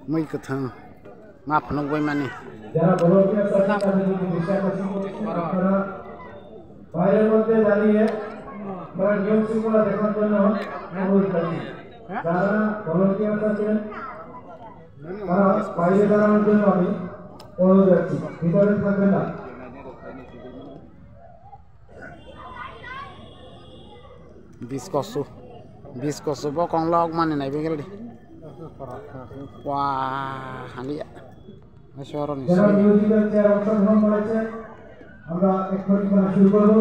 Mấy cái thằng mà phải nông quay mà này. বাইরের মধ্যে দাঁড়িয়ে তারা নিয়ম শৃঙ্খলা দেখার জন্য অনুরোধ করছি যারা ভলান্টিয়ার আছেন তারা বাইরে দাঁড়ানোর জন্য আমি অনুরোধ করছি ভিতরে থাকবেন না Bis koso bo kong log man này bên cái đi. Wah, handi ya. Masyarakat ini. যারা মিউজিক্যাল চেয়ার অংশগ্রহণ করেছে আমরা এক্ষুনি খেলা শুরু করব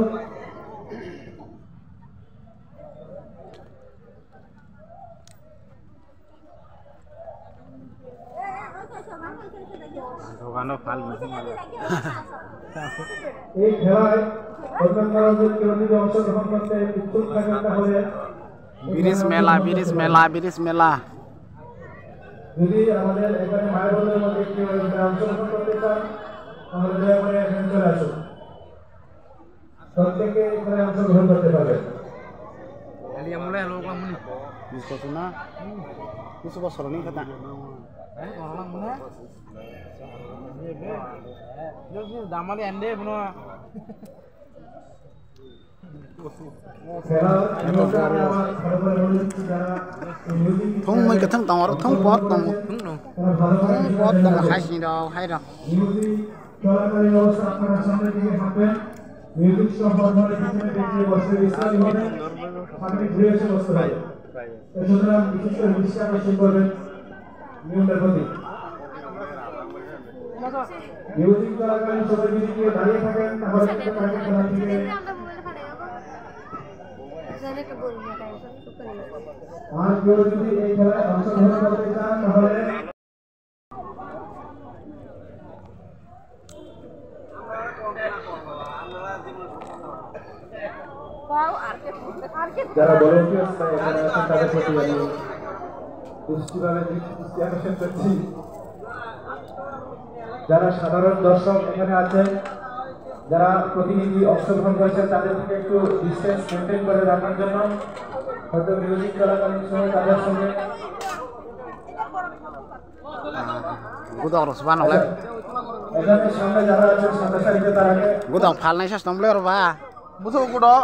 এই খেলায় অন্যান্য কেউ যদি অংশগ্রহণ করতে ইচ্ছুক থাকেন তাহলে Biris mela. যদি আমাদের এখানে মায়ের বোনের মধ্যে কেউ অংশগ্রহণ করতে চান তাহলে দয়া করে এখানে চলে আসুন প্রত্যেকে এখানে অংশগ্রহণ করতে পারবেন Bis koso na. Bisa bos orang ni kata. Orang mana? Jadi damai ande puno. Thông mấy cái thằng tao nó thông bót tao hay gì đâu hay đâu. চলাকালীন অবস্থা আপনারা সামনের দিকে হাঁটবেন মিউজিক সম্পর্কে পিছনে দেখে বসে বিশ্রাম নেবেন সামনে ঘুরে এসে বসতে হবে সুতরাং বিশেষ করে দৃষ্টি আকর্ষণ করবেন নিয়মের প্রতি মিউজিক চলাকালীন সবাই যদি কেউ দাঁড়িয়ে থাকেন তাহলে তাকে খেলা থেকে আর কেউ যদি এই খেলায় অংশগ্রহণ করতে চান তাহলে যারা ভলান্টিয়ার্স এখানে আছেন তাদের প্রতি আমি দৃষ্টিভাবে দৃষ্টি আকর্ষণ করছি যারা সাধারণ দর্শক এখানে আছেন যারা প্রতিনিধি অংশগ্রহণ করেছেন তাদের থেকে একটু ডিস্টেন্স মেনটেন করে রাখার জন্য হয়তো মিউজিক চলাকালীন সময় তাদের সঙ্গে এখানে সামনে যারা আছেন সামনে সারিতে তার আগে Gudang phal này sao nóng leo ba. Butuh kudo.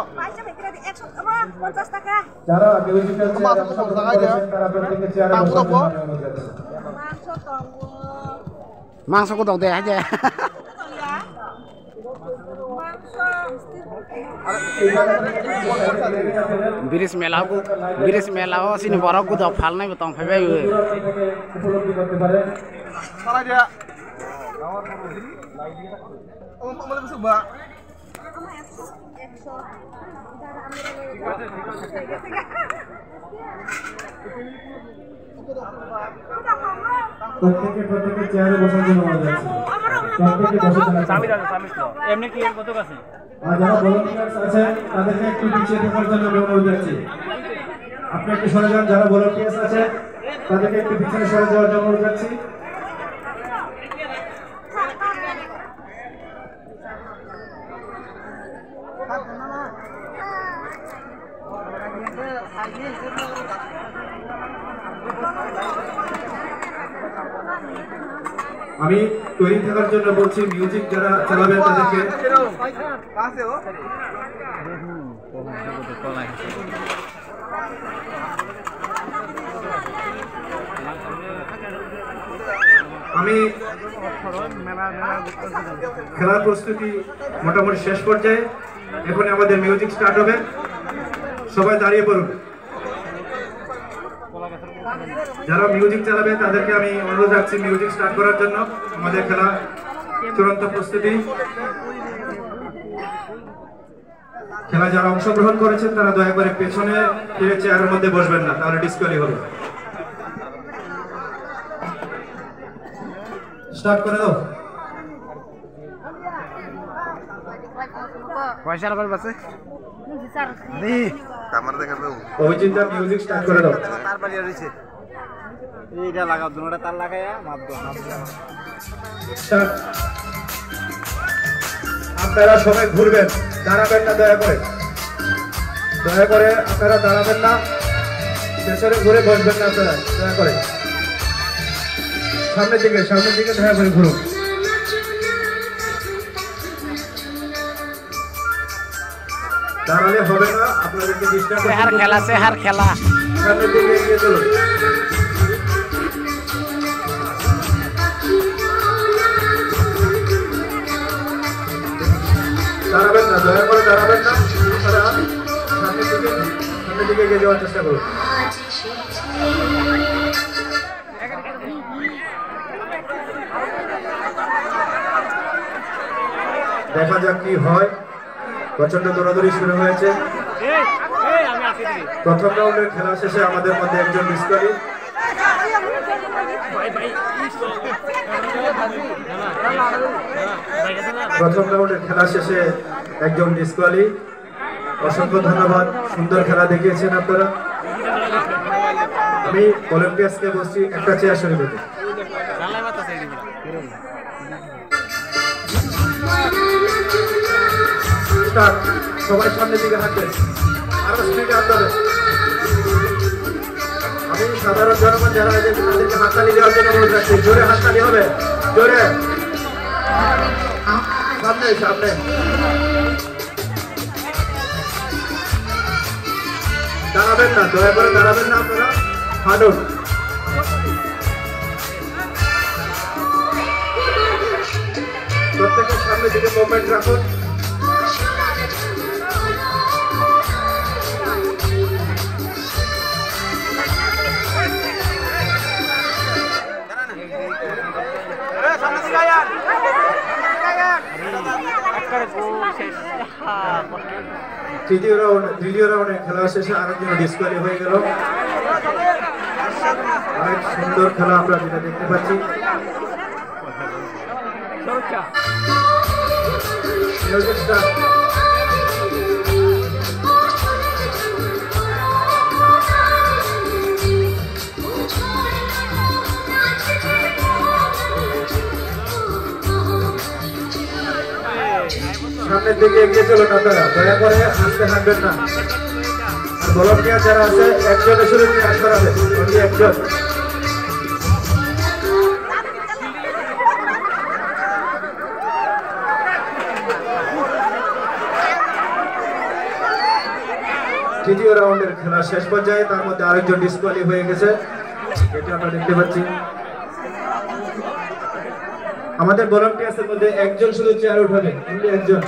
যারা মিউজিক্যাল চেয়ারে অংশগ্রহণ করেছেন তারা প্রত্যেকে চেয়ারে বসার জন্য অনুরোধ করছি Mang sao gudang deh aja. Biris melau sini borok gudang phal này betong phai bai. উপলব্ধি করতে পারে Salah dia. Oh, mau masuk ba? প্রত্যেকে চেয়ারে বসার জন্য অনুরোধ করছি প্রত্যেকে বসে থাকুন এমনি ক্লিয়ার কত আছে আর যারা ভলান্টিয়ার্স আছেন তাদেরকে একটু পিছিয়ে থাকার জন্য অনুরোধ করছি আপনি একটু সরে যান যারা ভলান্টিয়ার্স আছেন তাদেরকে একটু পিছনে সরে যাওয়ার জন্য অনুরোধ করছি আমি তৈরি থাকার জন্য বলছি মিউজিক যারা চালাবেন তাদেরকে আমি খেলার প্রস্তুতি মোটামুটি শেষ পর্যায়ে এখন আমাদের মিউজিক স্টার্ট হবে সবাই দাঁড়িয়ে পড়ুন যারা মিউজিক চালাবে তাদেরকে আমি অনুরোধ রাখছি মিউজিক স্টার্ট করার জন্য আমাদের খেলা চূড়ান্ত প্রস্তুতি খেলা যারা অংশগ্রহণ করেছেন তারা দয়া করে পেছনে ফিরে চেয়ারের মধ্যে বসবেন না তাহলে ডিসকোয়ালি হবে স্টার্ট করে দাও পয়সা রাখার বাসে অভিজিৎ মিউজিক স্টার্ট করে দাও তার বাড়ি রয়েছে এইটা লাগাও দুটোটা তার লাগায়া মাপবো স্টার্ট আপনারা সবাই ঘুরবেন দাঁড়াবেন না দয়া করে দয়া করে আপনারা দাঁড়াবেন না, পেছনে ঘুরে বসবেন না আপনারা, দয়া করে সামনের দিকে দয়া করে ঘুরুন। দাঁড়ালে হবে না, আপনাদেরকে ডিস্টার্ব সেহার খেলা সামনের দিকে এগিয়ে চলুন। দাঁড়াবেন না, দয়া করে দাঁড়াবেন না, আপনারা সামনের দিকে এগিয়ে যাওয়ার চেষ্টা করুন। দেখা যাক কি হয়। প্রচন্ড দৌড়াদৌড়ি শুরু হয়েছে। প্রথম রাউন্ডের খেলা শেষে আমাদের মধ্যে একজন ডিসকালি, অসংখ্য ধন্যবাদ, সুন্দর খেলা দেখিয়েছেন আপনারা। আমি অলিম্পিয়াসকে বলছি একটা চেয়ার সরে পেতে। সবাই সামনের দিকে হাঁটবেন, আরো স্পিডে হাঁটতে হবে। আমি সাধারণ জনগণ যারা আছে তাদেরকে হাততালি দেওয়ার জন্য অনুরোধ রাখছি। জোরে হাততালি হবে, জোরে, সামনে সামনে। দাঁড়াবেন না, দয়া করে দাঁড়াবেন না, আপনারা হাঁটুন। প্রত্যেকের সামনের দিকে মুভমেন্ট রাখুন। দ্বিতীয় রাউন্ডে খেলা শেষে আরেকজন ডিসকোয়ালি হয়ে গেল। অনেক সুন্দর খেলা আমরা যেটা দেখতে পাচ্ছি। সামনের দিকে এগিয়ে চলুন আপনারা, দয়া করে আসতে হাঁটবেন না। আর ভলান্টিয়ার যারা আছে একজনের শুরু চেয়ার করাবে, অনলি একজন। তৃতীয় রাউন্ডের খেলা শেষ পর্যায়ে, তার মধ্যে আরেকজন ডিসকোয়ালি হয়ে গেছে, এটা আমরা দেখতে পাচ্ছি। আমাদের ভলান্টিয়ার্সের মধ্যে একজন শুধু চেয়ার উঠাবে, অনলি একজন।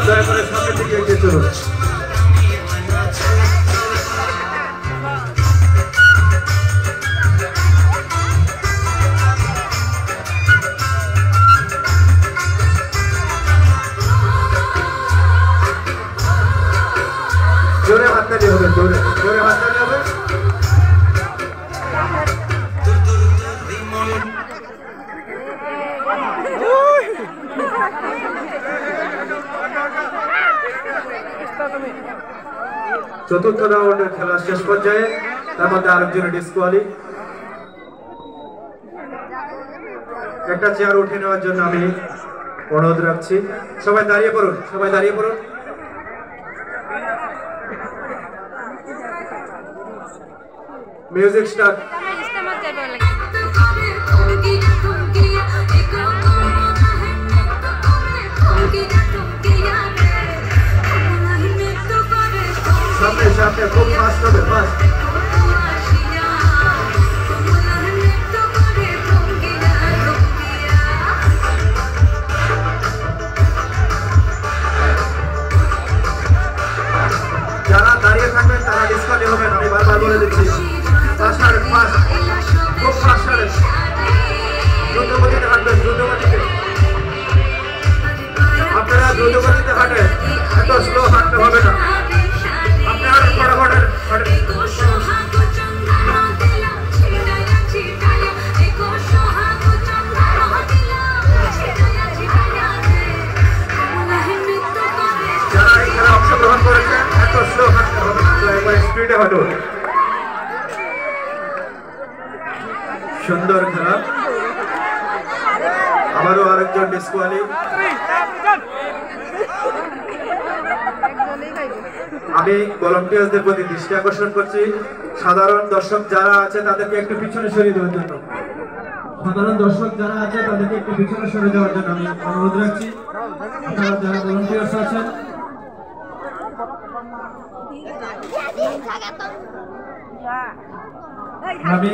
দয়া করে সামনের দিকে এগিয়ে চলুন। জোরে হাততালি হবে, জোরে জোরে হাততালি হবে। চতুর্থ রাউন্ডের খেলা শেষ পর্যায়ে, তার মধ্যে আরেকজন ডিসকোয়ালি। একটা চেয়ার উঠে নেওয়ার জন্য আমি অনুরোধ রাখছি। সবাই দাঁড়িয়ে পড়ুন, সবাই দাঁড়িয়ে পড়ুন। Music start. সামনে সামনে খুব ফাস্ট হবে, ফাস্ট। যারা দাঁড়িয়ে থাকবেন তারা ডিসকোয়ালি হবেন, আমি বারবার বলে দিচ্ছি। ফাস্ট ফাস্ট, খুব দুইটা হাঁটুর সুন্দর খেলা আবারও আরেকজন ডিসকোয়ালি আমি ভলান্টিয়ারদের প্রতি দৃষ্টি আকর্ষণ করছি সাধারণ দর্শক যারা আছে তাদেরকে একটু পিছনে সরিয়ে দেওয়ার জন্য আমি অনুরোধ রাখছি আপনারা যারা ভলান্টিয়ার্স আছেন আমি